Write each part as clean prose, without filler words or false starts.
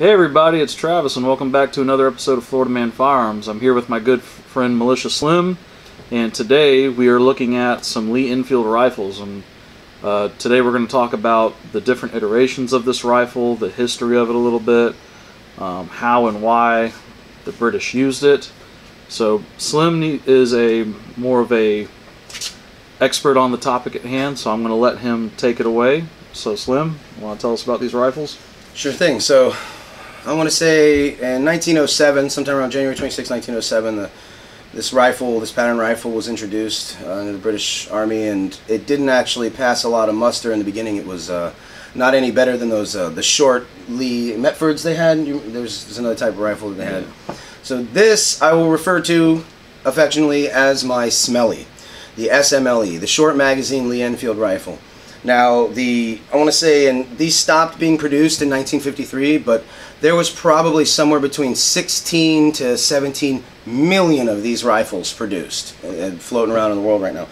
Hey everybody, it's Travis and welcome back to another episode of FloridaManFirearms. I'm here with my good friend MilitiaSlim, and today we are looking at some Lee-Enfield rifles. And today we're going to talk about the different iterations of this rifle, the history of it a little bit, how and why the British used it. So Slim is more of a expert on the topic at hand, so I'm going to let him take it away. So Slim, you want to tell us about these rifles? Sure thing. So I want to say in 1907, sometime around January 26, 1907, this pattern rifle was introduced into the British Army, and it didn't actually pass a lot of muster in the beginning. It was not any better than those the short Lee-Metfords they had. There's another type of rifle that they had. So this I will refer to affectionately as my Smelly, the SMLE, the short magazine Lee-Enfield rifle. Now, I want to say, and these stopped being produced in 1953, but there was probably somewhere between 16 to 17 million of these rifles produced and floating around in the world right now.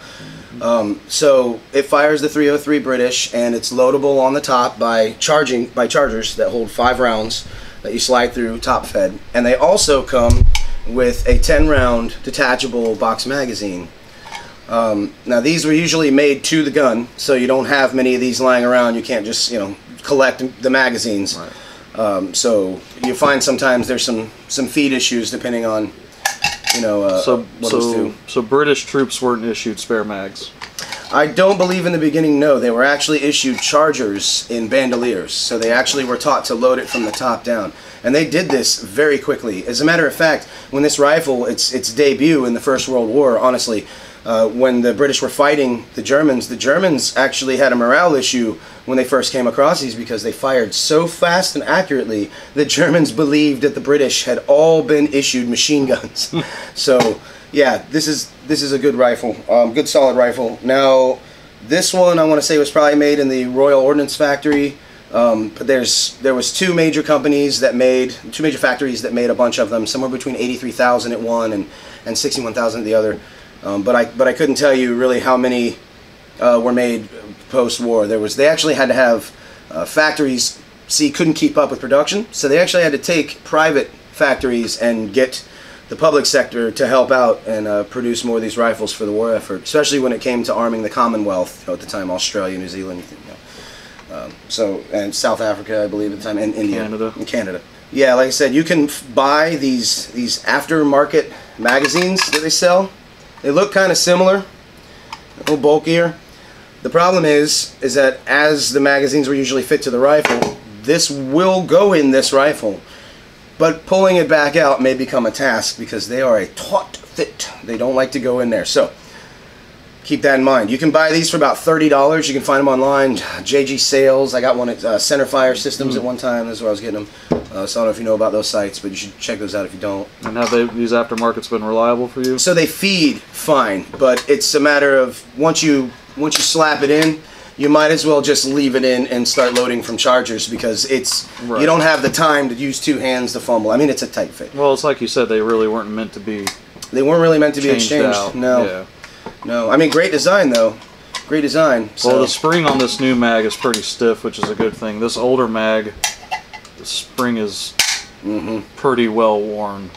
So it fires the .303 British, and it's loadable on the top by chargers that hold 5 rounds that you slide through, top fed, and they also come with a 10-round detachable box magazine. Now these were usually made to the gun, so you don't have many of these lying around. You can't just, collect the magazines. Right. So you find sometimes there's some feed issues depending on, what it was to. So British troops weren't issued spare mags? I don't believe in the beginning, no. They were actually issued chargers in bandoliers, so they actually were taught to load it from the top down. And they did this very quickly. As a matter of fact, when this rifle, its debut in the First World War, honestly, when the British were fighting the Germans actually had a morale issue when they first came across these, because they fired so fast and accurately. The Germans believed that the British had all been issued machine guns. So yeah, this is a good rifle, good solid rifle. Now this one I want to say was probably made in the Royal Ordnance Factory, but there was two major factories that made a bunch of them, somewhere between 83,000 at one and 61,000 at the other. But I couldn't tell you really how many were made post-war. They actually had to have factories couldn't keep up with production, so they actually had to take private factories and get the public sector to help out and produce more of these rifles for the war effort, especially when it came to arming the Commonwealth, at the time, Australia, New Zealand, and South Africa, I believe, at the time, and India, and Canada. Yeah, like I said, you can buy these aftermarket magazines that they sell. They look kind of similar, a little bulkier. The problem is that as the magazines were usually fit to the rifle, this will go in this rifle, but pulling it back out may become a task because they are a taut fit. They don't like to go in there. So keep that in mind. You can buy these for about $30. You can find them online, JG Sales. I got one at Centerfire Systems at one time. That's where I was getting them. So I don't know if you know about those sites, but you should check those out if you don't. And have these aftermarkets been reliable for you? So they feed fine, but it's a matter of once you slap it in, you might as well just leave it in and start loading from chargers, because you don't have the time to use two hands to fumble. I mean, it's a tight fit. Well, it's like you said, they really weren't meant to be. They weren't really meant to be exchanged. Out. No. Yeah. No. I mean, great design though. Great design. So. Well, the spring on this new mag is pretty stiff, which is a good thing. This older mag, the spring is pretty well worn.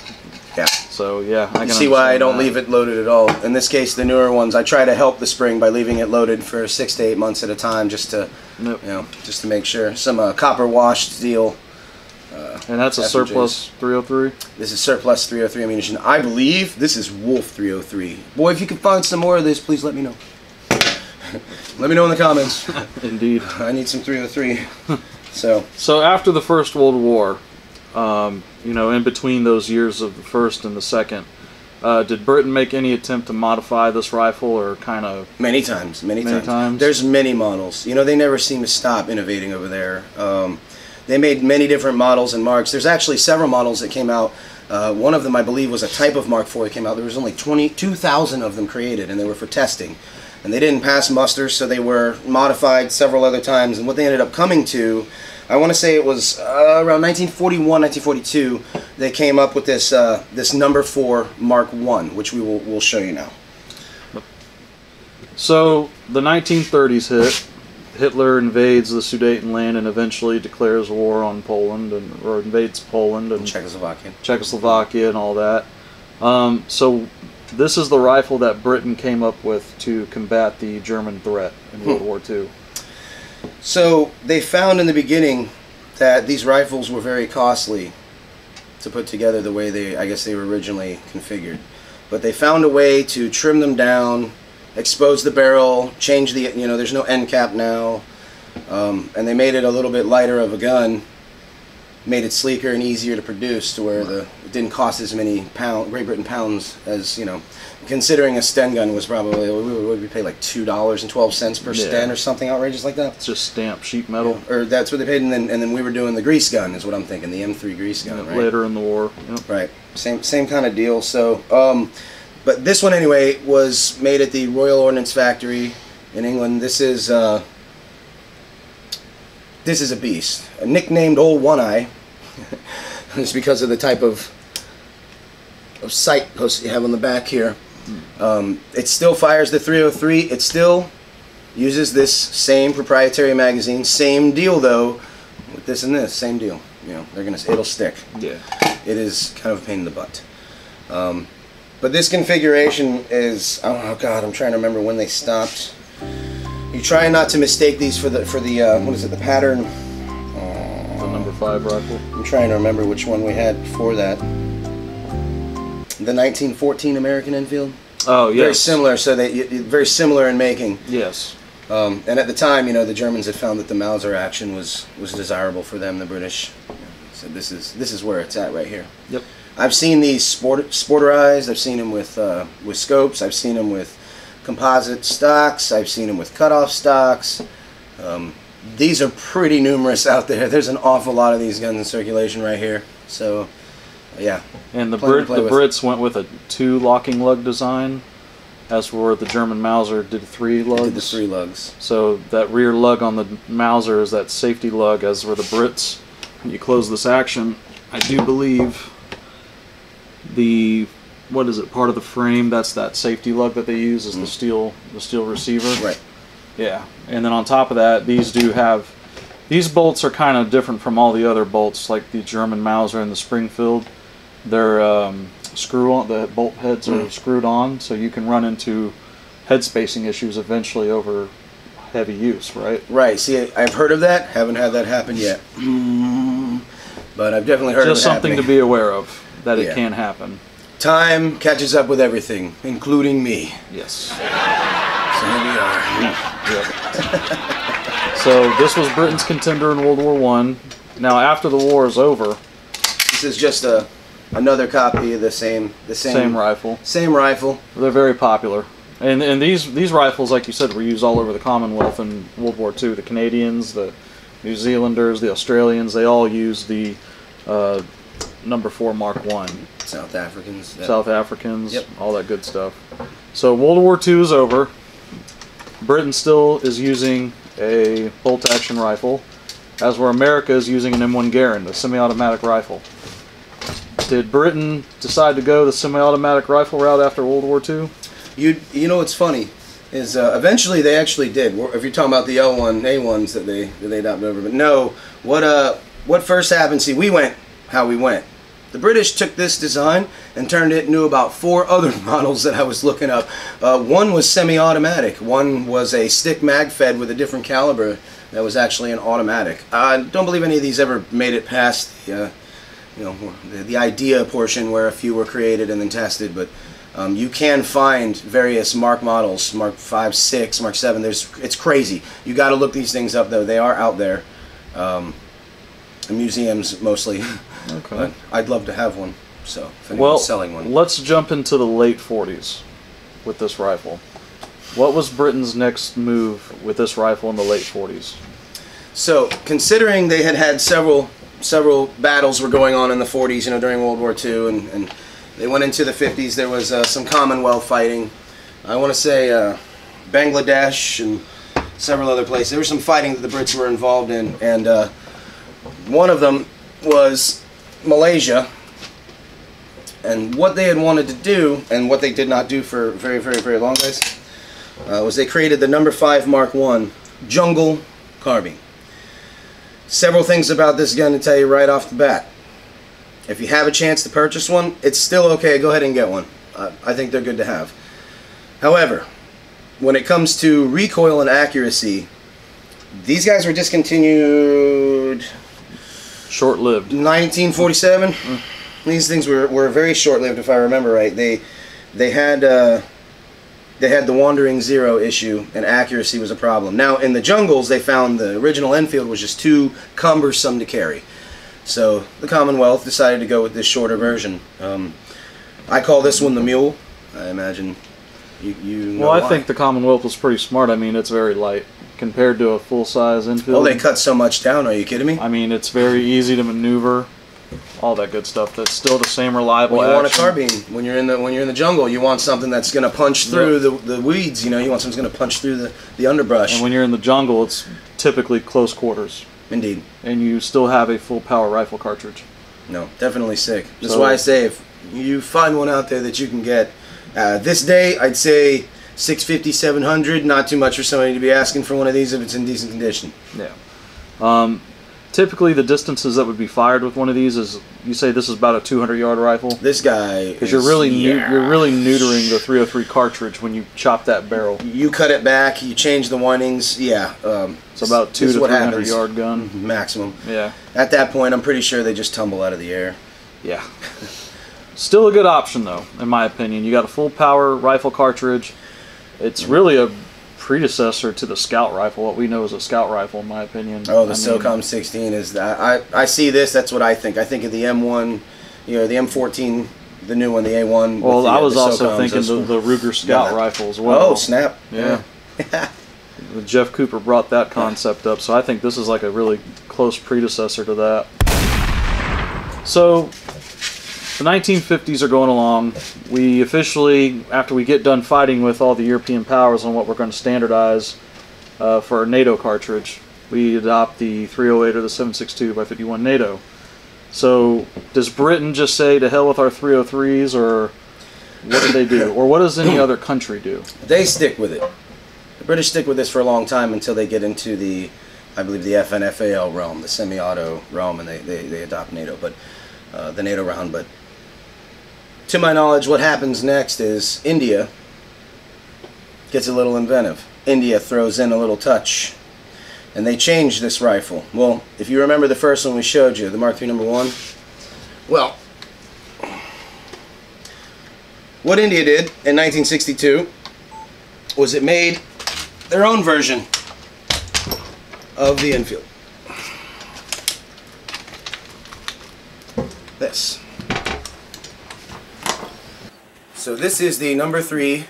Yeah. So yeah, I can see why I don't leave it loaded at all. In this case, the newer ones, I try to help the spring by leaving it loaded for 6 to 8 months at a time, just to just to make sure. Some copper washed steel. And that's a surplus 303? This is surplus 303 ammunition. I believe this is Wolf 303. Boy, if you can find some more of this, please let me know. Let me know in the comments. Indeed. I need some 303. So after the First World War, in between those years of the First and the Second, did Britain make any attempt to modify this rifle, or kind of... Many times. There's many models. They never seem to stop innovating over there. They made many different models and marks. There's actually several models that came out. One of them, I believe, was a type of Mark IV that came out. There was only 22,000 of them created, and they were for testing. And they didn't pass muster, so they were modified several other times. And what they ended up coming to, I want to say it was around 1941, 1942, they came up with this this number 4 Mark I, which we'll show you now. So the 1930s hit. Hitler invades the Sudetenland and eventually declares war on Poland, or invades Poland and Czechoslovakia and all that. So this is the rifle that Britain came up with to combat the German threat in World War II. So they found in the beginning that these rifles were very costly to put together the way I guess they were originally configured. But they found a way to trim them down, expose the barrel, change the, there's no end cap now, and they made it a little bit lighter of a gun, made it sleeker and easier to produce to where it didn't cost as many Great Britain pounds as, considering a Sten gun was probably, what would we pay, like $2.12 per Sten or something outrageous like that? It's just stamped sheet metal. Yeah, or that's what they paid, and then we were doing the grease gun is what I'm thinking, the M3 grease gun, right? Later in the war. Yep. Right, same kind of deal. So, but this one anyway was made at the Royal Ordnance Factory in England. This is a beast, nicknamed Old One Eye. It's because of the type of sight post you have on the back here. It still fires the 303. It still uses this same proprietary magazine. Same deal though, with this and this. Same deal. It'll stick. Yeah. It is kind of a pain in the butt. But this configuration is, oh God, I'm trying to remember when they stopped. You try not to mistake these for the what is it, the pattern? The number 5 rifle. I'm trying to remember which one we had before that. The 1914 American Enfield. Oh yes. Very similar. So very similar in making. Yes. And at the time, the Germans had found that the Mauser action was desirable for them. The British. So this is where it's at right here. Yep. I've seen these sporterized. I've seen them with scopes. I've seen them with composite stocks. I've seen them with cutoff stocks. These are pretty numerous out there. There's an awful lot of these guns in circulation right here. So, yeah. And the Brits went with a 2 locking lug design, as where the German Mauser did 3 lugs. Did the 3 lugs. So that rear lug on the Mauser is that safety lug, as were the Brits. When you close this action, I do believe part of the frame, that's that safety lug that they use, is the steel receiver. Right. Yeah. And then on top of that, these bolts are kind of different from all the other bolts, like the German Mauser and the Springfield. They're the bolt heads are screwed on, so you can run into head spacing issues eventually over heavy use, right? Right. See, I've heard of that. Haven't had that happen yet. But I've definitely heard of it Just something happening. to be aware of, that it can happen. Time catches up with everything, including me. Yes. So here we are. Yep. So this was Britain's contender in World War I. Now after the war is over, this is just another copy of the same rifle. Same rifle. They're very popular. And these rifles, like you said, were used all over the Commonwealth in World War II. The Canadians, the New Zealanders, the Australians, they all used the number 4 Mark 1. South Africans. Yep. South Africans, yep. All that good stuff. So World War II is over. Britain still is using a bolt-action rifle, as where America is using an M1 Garand, a semi-automatic rifle. Did Britain decide to go the semi-automatic rifle route after World War II? You know what's funny is eventually they actually did. If you're talking about the L1A1s that they adopted over, but no, what first happened? See, we went how we went. The British took this design and turned it into about 4 other models that I was looking up. One was semi-automatic. One was a stick mag fed with a different caliber that was actually an automatic. I don't believe any of these ever made it past the idea portion where a few were created and then tested, but you can find various Mark models, Mark 5, 6, Mark 7. It's crazy. You got to look these things up though. They are out there. In museums mostly. Okay. But I'd love to have one. So if anyone's selling one. Let's jump into the late 40s with this rifle. What was Britain's next move with this rifle in the late 40s? So considering they had several battles were going on in the 40s, during World War II, and they went into the 50s. There was some Commonwealth fighting. I want to say Bangladesh and several other places. There was some fighting that the Brits were involved in, and one of them was Malaysia. And what they had wanted to do, and what they did not do for very, very, very long, guys, was they created the number 5 Mark 1 jungle carbine. Several things about this gun to tell you right off the bat. If you have a chance to purchase one, it's still okay. Go ahead and get one. I think they're good to have. However, when it comes to recoil and accuracy, these guys were discontinued. Short-lived. 1947. These things were very short-lived, if I remember right. They had the Wandering Zero issue, and accuracy was a problem. Now, in the jungles, they found the original Enfield was just too cumbersome to carry. So the Commonwealth decided to go with this shorter version. I call this one the Mule. I imagine you know Well, I why. think the Commonwealth was pretty smart. I mean, it's very light compared to a full-size Enfield. Oh, they cut so much down. Are you kidding me? I mean, it's very easy to maneuver. All that good stuff. That's still the same reliable When you want a action. carbine, when you're in the jungle, you want something that's going to punch through the weeds. You know, you want something that's going to punch through the underbrush. And when you're in the jungle, it's typically close quarters. Indeed. And you still have a full power rifle cartridge. No, definitely sick. That's why I say if you find one out there that you can get this day, I'd say 650, 700. Not too much for somebody to be asking for one of these if it's in decent condition. Yeah. Typically, the distances that would be fired with one of these is, you say this is about a 200-yard rifle. This guy, because you're really neutering the 303 cartridge when you chop that barrel. You cut it back, you change the windings. Yeah, it's about 200 to 300-yard gun maximum. Yeah. At that point, I'm pretty sure they just tumble out of the air. Yeah. Still a good option though, in my opinion. You got a full power rifle cartridge. It's really a predecessor to the Scout rifle, what we know as a Scout rifle, in my opinion. Oh, the SOCOM 16 is that. I see this. That's what I think. I think of the M1, you know, the M14, the new one, the A1. Well, I was also SOCOMs, thinking the Ruger Scout rifle as well. Oh, snap! Yeah. Jeff Cooper brought that concept up, so I think this is like a really close predecessor to that. So, the 1950s are going along. We officially, after we get done fighting with all the European powers on what we're going to standardize for our NATO cartridge, we adopt the 308 or the 7.62 by 51 NATO. So, does Britain just say to hell with our 303s, or what do they do? Or what does any other country do? They stick with it. The British stick with this for a long time until they get into the, I believe, the FNFAL realm, the semi-auto realm, and they adopt NATO, but the NATO round. But to my knowledge, what happens next is India gets a little inventive. India throws in a little touch, and they change this rifle. Well, if you remember the first one we showed you, the Mark III No. 1, well, what India did in 1962 was it made their own version of the Enfield. This. So this is the No. 3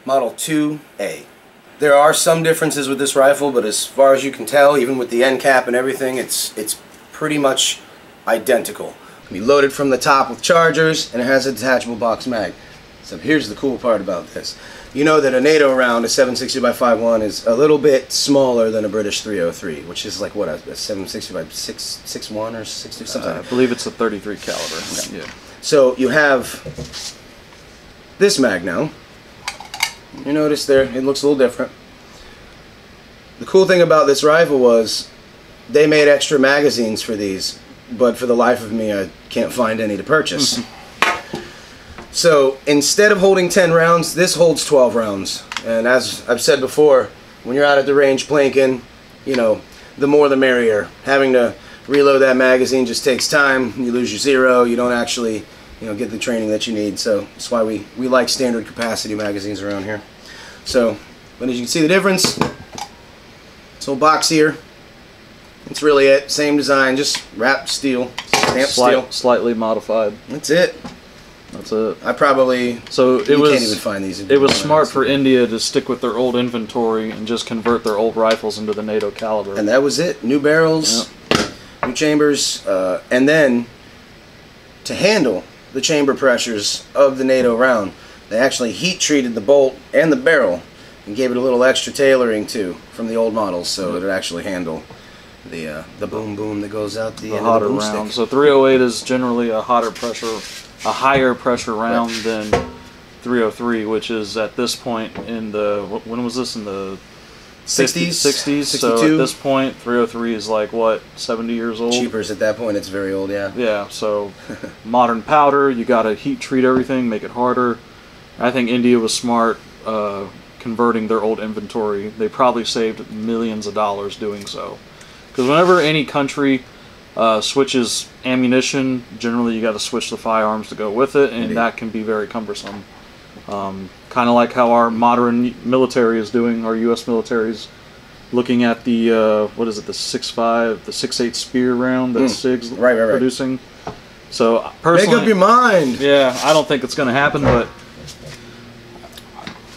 Model 2A. There are some differences with this rifle, but as far as you can tell, even with the end cap and everything, it's pretty much identical. It can be loaded from the top with chargers, and it has a detachable box mag. So here's the cool part about this. You know that a NATO round, a 7.60 by 5.1, is a little bit smaller than a British 303, which is like what, a 7.60 by 6.1 or 6.2, something. I believe it's a 33 caliber. Okay. Yeah. So you have this mag now. You notice there, it looks a little different. The cool thing about this rifle was they made extra magazines for these, but for the life of me, I can't find any to purchase. So instead of holding 10 rounds, this holds 12 rounds. And as I've said before, when you're out at the range planking, you know, the more the merrier. Having to reload that magazine just takes time. You lose your zero. You don't actually, you know, get the training that you need. So that's why we like standard capacity magazines around here. So, but as you can see the difference, this whole box here, it's really it. Same design, just wrapped steel, stamped steel. Slightly modified. That's it. That's it. I probably, so it you was, can't even find these. It was smart for India to stick with their old inventory and just convert their old rifles into the NATO caliber. And that was it. New barrels, yep. New chambers, and then to handle the chamber pressures of the NATO round, they actually heat treated the bolt and the barrel and gave it a little extra tailoring too from the old models, so it would actually handle the boom boom that goes out the end hotter of the round. boomstick. So 308 is generally a higher pressure round than 303, which is at this point in the, when was this, in the 60s, 60s. 62. So at this point, 303 is like what, 70 years old? Cheapers at that point. It's very old, yeah. Yeah. So modern powder. You got to heat treat everything, make it harder. I think India was smart converting their old inventory. They probably saved millions of dollars doing so. Because whenever any country switches ammunition, generally you got to switch the firearms to go with it, and that can be very cumbersome. Kind of like how our modern military is doing. Our U.S. military is looking at the what is it, the 6.5, the 6.8 Spear round that SIG's producing. So personally, make up your mind. Yeah, I don't think it's going to happen, but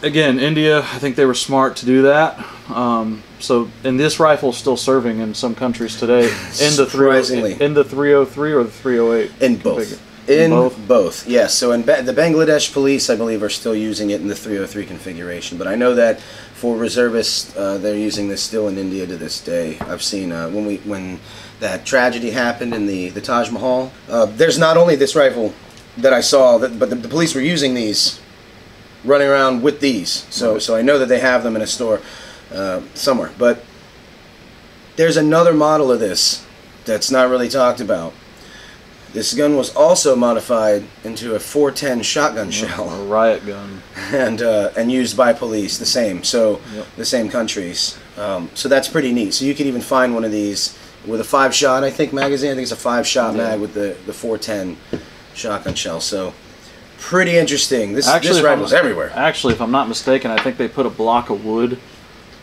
again, India, I think they were smart to do that. And this rifle is still serving in some countries today. In the 303 or the 308? In both. In both, yes. So in the Bangladesh police, I believe, are still using it in the 303 configuration. But I know that for reservists, they're using this still in India to this day. I've seen when that tragedy happened in the Taj Mahal. There's not only this rifle that I saw, but the police were using these, running around with these. So I know that they have them in a store somewhere. But there's another model of this that's not really talked about. This gun was also modified into a 410 shotgun shell, a riot gun, and used by police. The same, the same countries. So that's pretty neat. So you could even find one of these with a 5-shot, I think, magazine. I think it's a 5-shot mag with the 410 shotgun shell. So pretty interesting. This rifle's everywhere. Actually, if I'm not mistaken, I think they put a block of wood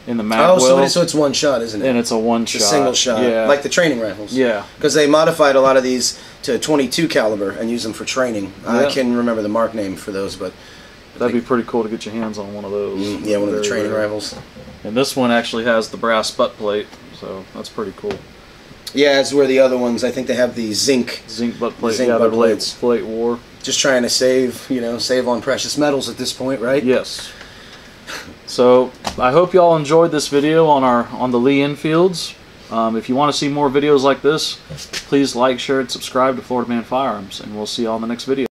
in the mag well. So it's one shot, isn't it? And it's a one-shot. It's a single shot, like the training rifles. Yeah. Because they modified a lot of these to 22 caliber and use them for training. I can't remember the mark name for those, but that'd be pretty cool to get your hands on one of those. Yeah, one of the training rifles. And this one actually has the brass butt plate, so that's pretty cool. Yeah, it's where the other ones, I think they have the zinc butt plate. Zinc butt plates. Plate war. Just trying to save on precious metals at this point, right? Yes. So I hope y'all enjoyed this video on the Lee-Enfields. If you want to see more videos like this, please like, share, and subscribe to Florida Man Firearms, and we'll see y'all in the next video.